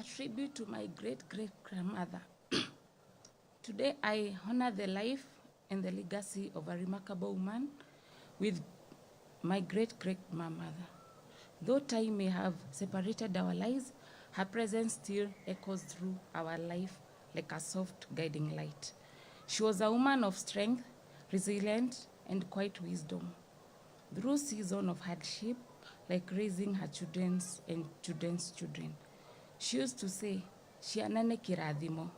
A tribute to my great-great-grandmother. Today, I honor the life and the legacy of a remarkable woman with my great-great-grandmother. Though time may have separated our lives, her presence still echoes through our life like a soft guiding light. She was a woman of strength, resilient, and quiet wisdom. Through seasons of hardship, like raising her children's and children's children, she used to say, Ciana ne kirathimo.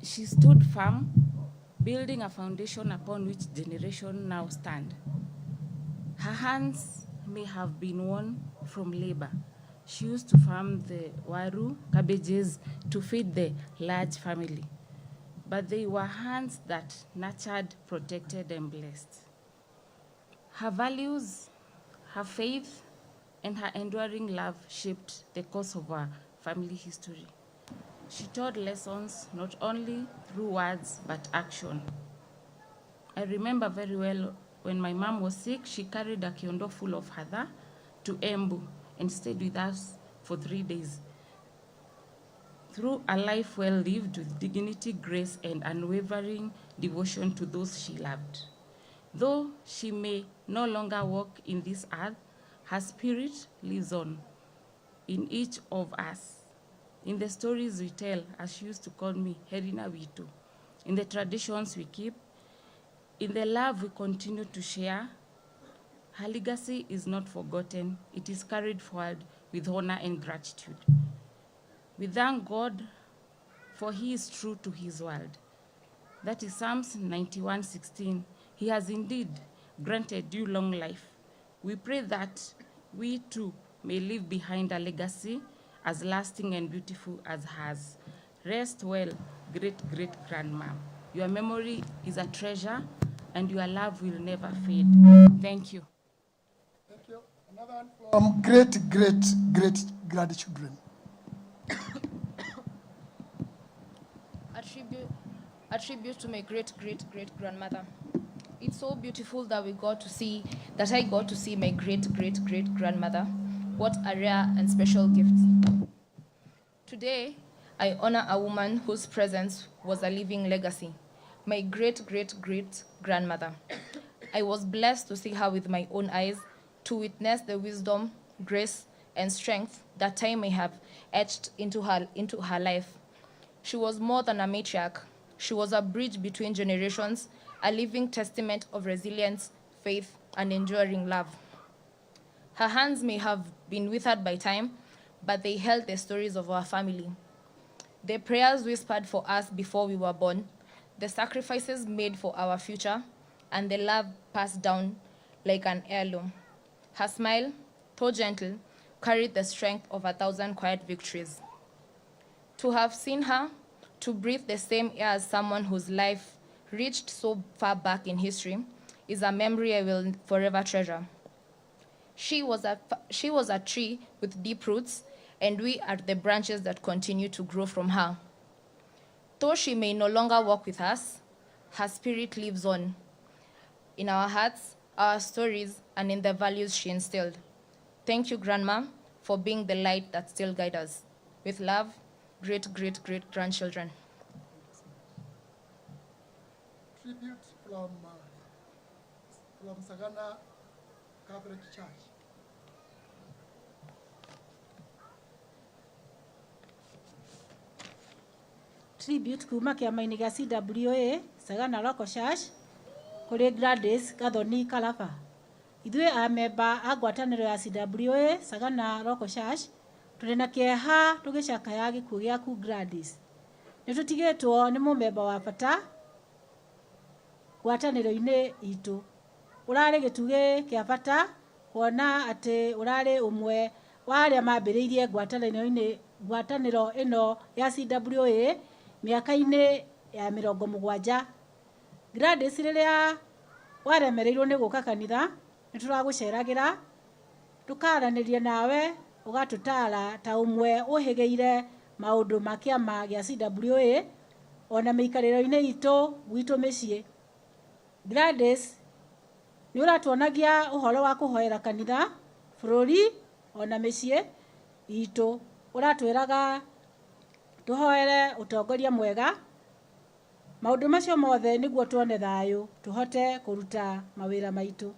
She stood firm, building a foundation upon which generation now stand. Her hands may have been worn from labor. She used to farm the waru, cabbages, to feed the large family. But they were hands that nurtured, protected, and blessed. Her values, her faith, and her enduring love shaped the course of our family history. She taught lessons not only through words, but action. I remember very well when my mom was sick, she carried a kiondo full of hadha to Embu and stayed with us for 3 days. Through a life well lived with dignity, grace, and unwavering devotion to those she loved. Though she may no longer walk in this earth, her spirit lives on in each of us. In the stories we tell, as she used to call me, Herina Witu. In the traditions we keep, in the love we continue to share, her legacy is not forgotten. It is carried forward with honor and gratitude. We thank God for he is true to his word. That is Psalms 91:16. He has indeed granted you long life. We pray that we too may leave behind a legacy as lasting and beautiful as hers. Rest well, great-great-grandma. Your memory is a treasure, and your love will never fade. Thank you. Thank you. Another one from great-great-great-grandchildren. A tribute to my great-great-great-grandmother. It's so beautiful that I got to see my great-great-great-grandmother. What a rare and special gift. Today, I honor a woman whose presence was a living legacy, my great-great-great-grandmother. I was blessed to see her with my own eyes, to witness the wisdom, grace, and strength that time may have etched into her life. She was more than a matriarch. She was a bridge between generations, a living testament of resilience, faith, and enduring love. Her hands may have been withered by time, but they held the stories of our family. The prayers whispered for us before we were born, the sacrifices made for our future, and the love passed down like an heirloom. Her smile, though gentle, carried the strength of 1,000 quiet victories. To have seen her, to breathe the same air as someone whose life reached so far back in history, is a memory I will forever treasure. She was a tree with deep roots, and we are the branches that continue to grow from her. Though she may no longer walk with us, her spirit lives on in our hearts, our stories, and in the values she instilled. Thank you, Grandma, for being the light that still guides us. With love, great-great-great-grandchildren. Tribute from Sagana Catholic Church. Tribute kuma kiama-inĩ gĩa CWA Sagana Local Church kũrĩ Gladys Gathoni Kalaba. Ithuĩ amemba a ngwatanĩro ya CWA Sagana Local Church tũrĩ na kĩeha tũgĩcakaya gĩkuũ gĩaku Gladys. Nĩ tũtigĩtwo nĩ mũmemba wa bata ngwatanĩro-inĩ itũ. Ũrarĩ gĩtugĩ kĩa bata kuona atĩ ũrarĩ ũmwe wa arĩa mambĩrĩirie ngwatanĩro ĩno ya CWA mĩaka-inĩ ya 70. Gladys, rĩrĩa waremereirwo nĩ gũka kanitha, nĩ tũragũceragĩra tũkaranĩria nawe ũgatũtara ta ũmwe ũhĩgĩire maũndũ ma kĩama gĩa CWA ona mĩikarĩro-inĩ itũ gwitũ mĩciĩ. Gladys, nĩ ũratuonagia ũhoro wa kũhoera kanitha, bũrũri ona mĩciĩ itũ. uratwiraga tuhoere utongoria mwega maundu macio mothe niguo tuone thayu tuhote kuruta mawira maitu.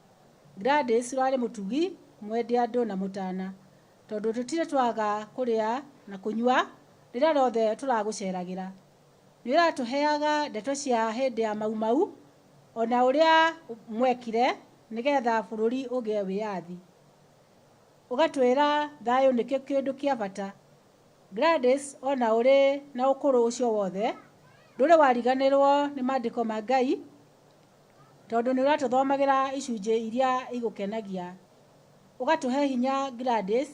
Gladys rwari mutugi mwendi andu na mutana tondu tutire twaga kuria na kunyua rira rothe turaguceragira. Ni uratuheaga ndeto cia hindi ya maumau ona uria mwekire nigetha bururi ugie wiathi. Ugatwira thayu nikio kindu kia bata. Gladys ona uri na ukuru ucio wothe ndure wariganirwo ni maandiko ma Ngai tondu ni uratuthomagira icunje iria igukenagia. Ugatuhe hinya Gladys,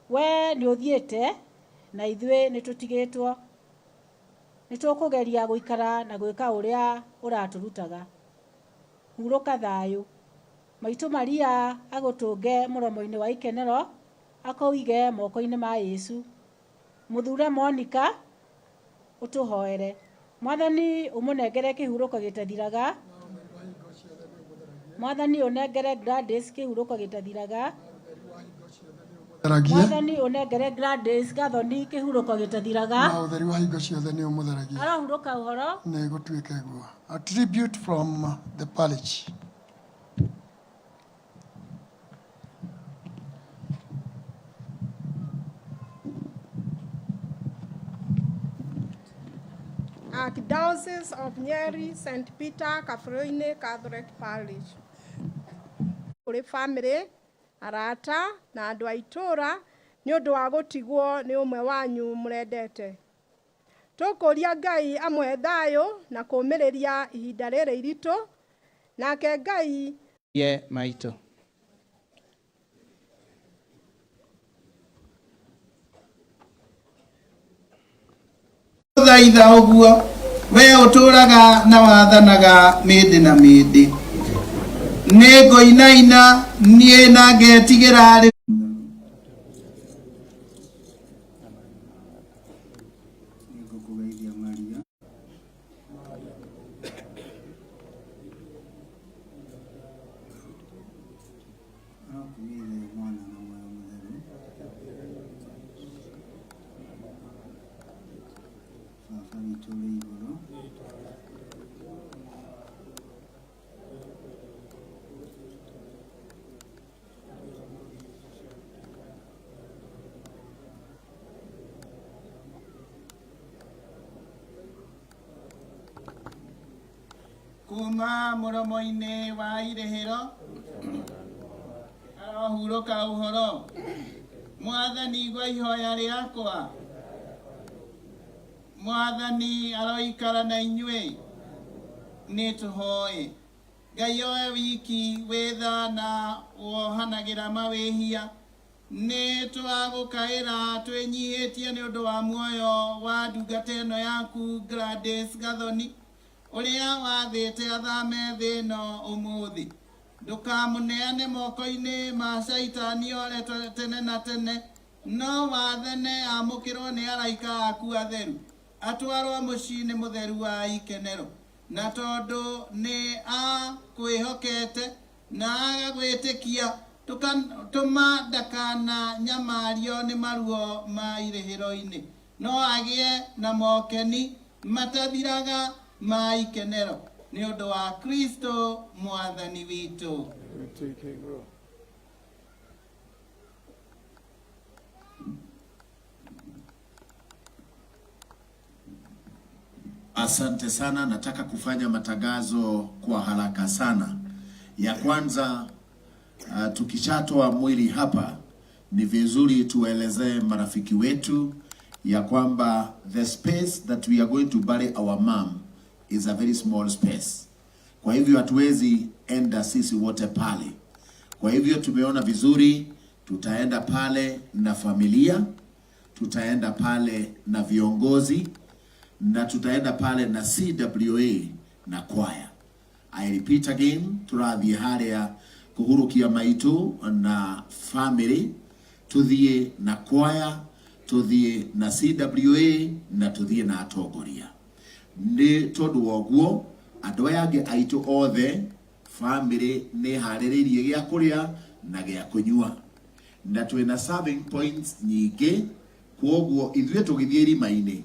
we ni uthiete na ithwe ni tutigitwo. Ni tukugeria guikara na gwika uria uraturutaga. Huruka thayu. Maitu Maria agutunge muromo-ini wa ikenero akauige moko-ini ma Yesu. Muthure Monica utuhoere. Mwathani umunengere kihuruko gitathiraga. Mwathani unengere Gladys kihuruko gitathiraga. Mwathani unengere Gladys gathoni kihuruko gitathiraga. Na utheri wa hingo ciothe ni umutheragia. Arahuruka uhoro. Ni gutuike guo. A tribute from the parish. Archdiocese of Nyeri, St. Peter, Kafroine Catholic Parish. Kuri family, arata na andu a itura ni undu wa gutigwo ni umwe wanyu murendete. Tukuria Ngai amwe thayu na kumiriria ihinda riri iritu nake Ngai ye maito. Thaitha uguo we uturaga na wathanaga mindi na mindi ni ngoinaina nie na ngetigira ri kuma muromo-ini wa irihiro arohuruka uhoro. Mwathani igua ihoya riakwa. Mwathani aroikara na inyue ni tuhoe. Ngai oe wiki wetha na wohanagira mawihia ni twagukaira twinyihitie ni undu wa muoyo wa ndungata ino yaku Gladys Gathoni uria wathite athame thino umuthi. Ndukamuneane moko-ini ma shaitani ore tene na tene, no wathane amukirwo ni araika aku atheru atwarwo mucii-ini mutheru wa ikenero. Na tondu ni a kwihokete na agagwitikia tuma ndakana nyamario ni maruo ma irihiro-ini, no agie na mokeni matathiraga ma ikenero ni undu wa Kristo mwathani witu. Asante sana. Nataka kufanya matangazo kwa haraka sana. Ya kwanza, tukishatoa mwili hapa ni vizuri tuelezee marafiki wetu ya kwamba the space that we are going to bury our mom is a very small space. Kwa hivyo hatuwezi enda sisi wote pale. Kwa hivyo tumeona vizuri tutaenda pale na familia, tutaenda pale na viongozi, na tutaenda pale na CWA na kwaya. I repeat again, turathie haria kuhurukia maitu na family, tuthie na kwaya, tuthie na CWA na tuthie na atongoria. Ni tondu woguo andu aya angi aitu othe family ni haririirie gia kuria na gia kunyua. na twina serving points nyingi kwoguo ithuĩ tũgĩthiĩ irima-inĩ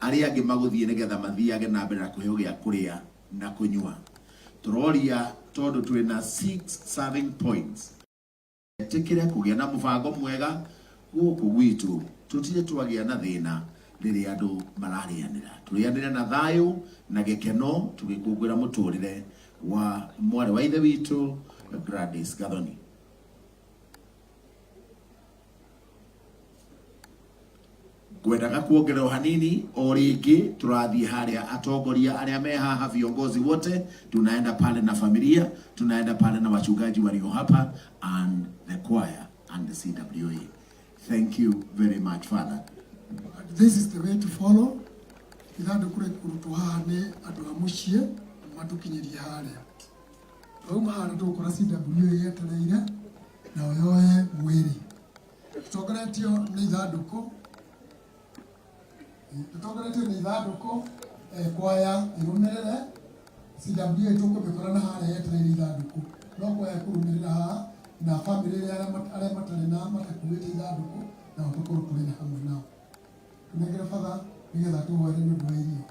arĩa angĩ magũthiĩ nĩgetha mathiage na mbere na kũheo gĩa kũrĩa na kũnyua. Tũroria tondũ twina 6 serving points tĩkĩre kũgĩa na mũbango mwega gũkũ gwitũ tũtirĩ twagĩa na thĩna rĩrĩa andũ mararĩanĩra. Tũrĩanĩre na thayũ na gĩkeno tũgĩkũngũĩra mũtũrĩre wa mwarĩ wa ithe witũ Gladys Gathoni. Ngwendaga kuongerera hanini o rĩngĩ tũrathiĩ harĩa atongoria arĩa me haha viongozi wote, tunaenda pale na familia, tunaenda pale na wachungaji walio hapa and the choir and the CWA. Thank you very much, Father. This is the way to follow. Ithandu kure kurutwo haha nĩ andũ a mũciĩ matukinyirie harĩa. Twauma harĩa tũkora CWA yetereire na oyoe mwĩrĩ. Tũtongoretio nĩ ithandũkũ. Tũtongoretio nĩ ithandũkũ kwaya ĩrũmĩrĩre CWA tũkũmĩkorana harĩa yetereire ithandũkũ. No kwaya kũrũmĩrĩra haha na bamĩrĩ arĩa matarĩ na matakuĩte ithandũkũ na tũkorwo tũrĩ na hamwe nao. Tunengere Father, nĩgetha tũhoere nĩ ũndũ wa irio.